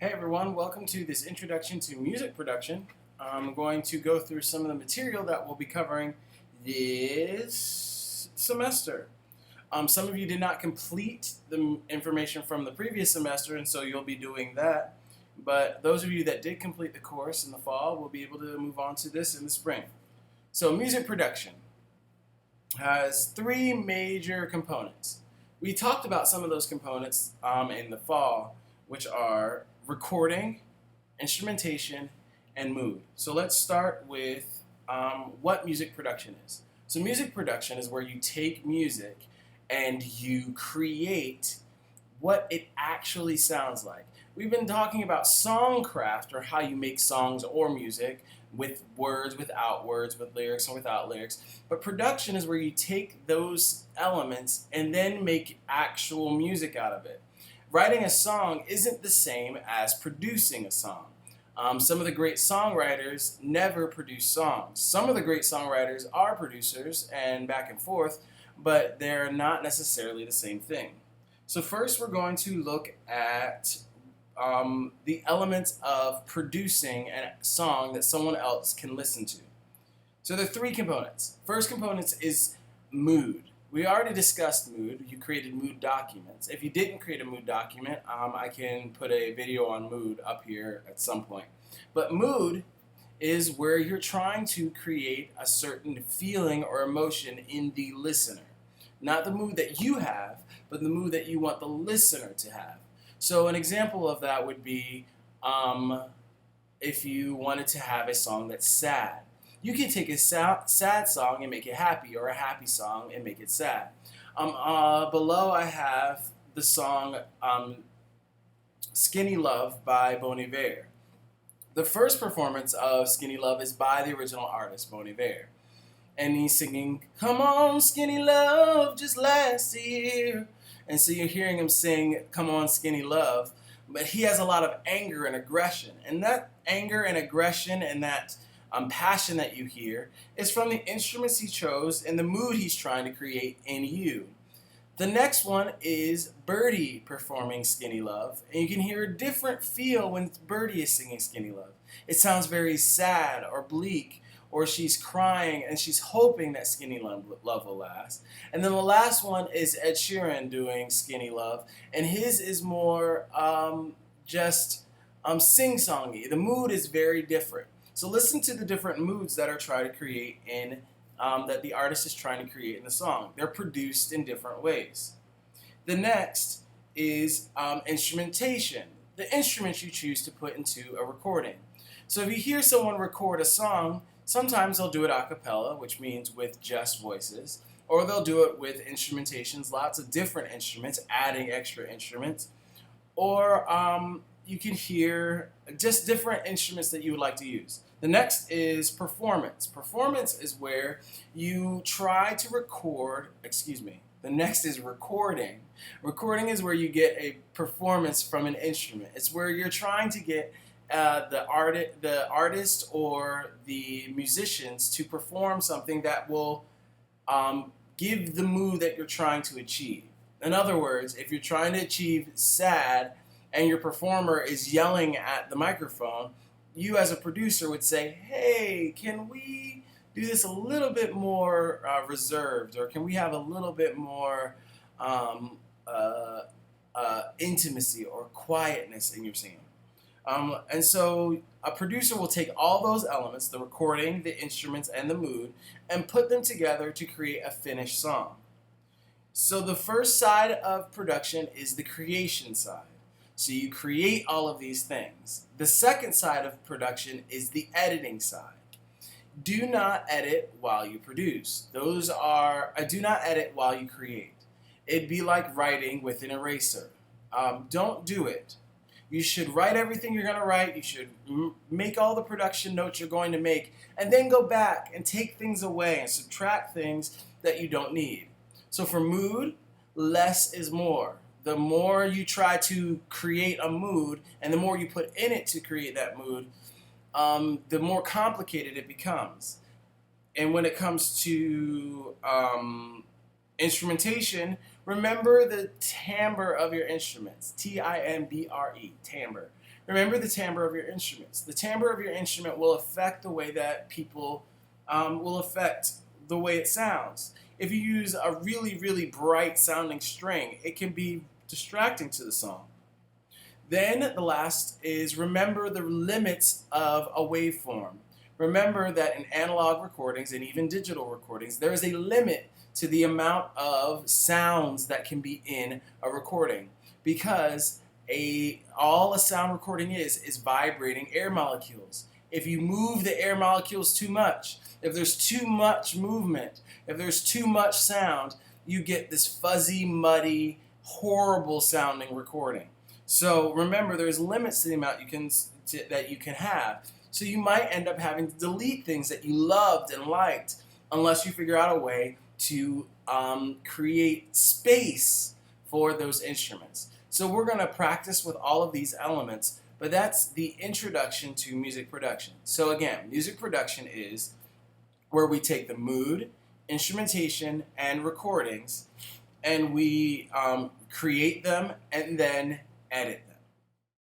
Hey everyone, welcome to this introduction to music production. I'm going to go through some of the material that we'll be covering this semester. Some of you did not complete the information from the previous semester, and so you'll be doing that. But those of you that did complete the course in the fall will be able to move on to this in the spring. So music production has three major components. We talked about some of those components in the fall, which are recording, instrumentation, and mood. So let's start with what music production is. So music production is where you take music and you create what it actually sounds like. We've been talking about songcraft, or how you make songs or music with words, without words, with lyrics and without lyrics. But production is where you take those elements and then make actual music out of it. Writing a song isn't the same as producing a song. Some of the great songwriters never produce songs. Some of the great songwriters are producers and back and forth, but they're not necessarily the same thing. So first we're going to look at the elements of producing a song that someone else can listen to. So there are three components. First component is mood. We already discussed mood. You created mood documents. If you didn't create a mood document, I can put a video on mood up here at some point. But mood is where you're trying to create a certain feeling or emotion in the listener. Not the mood that you have, but the mood that you want the listener to have. So an example of that would be if you wanted to have a song that's sad. You can take a sad song and make it happy, or a happy song and make it sad. Below I have the song Skinny Love by Bon Iver. The first performance of Skinny Love is by the original artist, Bon Iver. And he's singing, "Come on, skinny love, just last year." And so you're hearing him sing, "Come on, skinny love," but he has a lot of anger and aggression. And that anger and aggression and that passion that you hear is from the instruments he chose and the mood he's trying to create in you. The next one is Birdie performing Skinny Love, and you can hear a different feel when Birdie is singing Skinny Love. It sounds very sad or bleak, or she's crying and she's hoping that Skinny Love will last. And then the last one is Ed Sheeran doing Skinny Love, and his is more just sing-songy. The mood is very different. So listen to the different moods that are trying to create in that the artist is trying to create in the song. They're produced in different ways. The next is instrumentation, the instruments you choose to put into a recording. So if you hear someone record a song, sometimes they'll do it a cappella, which means with just voices, or they'll do it with instrumentations, lots of different instruments, adding extra instruments, or you can hear just different instruments that you would like to use. The next is performance. Performance is where you try to record, the next is recording. Recording is where you get a performance from an instrument. It's where you're trying to get the artist or the musicians to perform something that will give the mood that you're trying to achieve. In other words, if you're trying to achieve sad and your performer is yelling at the microphone, you as a producer would say, "Hey, can we do this a little bit more reserved, or can we have a little bit more intimacy or quietness in your singing?" And so a producer will take all those elements, the recording, the instruments, and the mood, and put them together to create a finished song. So the first side of production is the creation side. So you create all of these things. The second side of production is the editing side. Do not edit while you produce. Do not edit while you create. It'd be like writing with an eraser. Don't do it. You should write everything you're going to write. You should make all the production notes you're going to make, and then go back and take things away and subtract things that you don't need. So for mood, less is more. The more you try to create a mood and the more you put in it to create that mood, the more complicated it becomes. And when it comes to instrumentation, Remember the timbre of your instruments. Timbre, timbre. Remember the timbre of your instruments. The timbre of your instrument will affect the way that people will affect the way it sounds. If you use a really, really bright sounding string, it can be distracting to the song. Then the last is remember the limits of a waveform. Remember that in analog recordings and even digital recordings, there is a limit to the amount of sounds that can be in a recording, because all a sound recording is vibrating air molecules. If you move the air molecules too much, if there's too much movement, if there's too much sound, you get this fuzzy, muddy, horrible sounding recording. So remember, there's limits to the amount that you can have. So you might end up having to delete things that you loved and liked, unless you figure out a way to create space for those instruments. So we're going to practice with all of these elements, but that's the introduction to music production. So again, music production is where we take the mood, instrumentation, and recordings, and we create them and then edit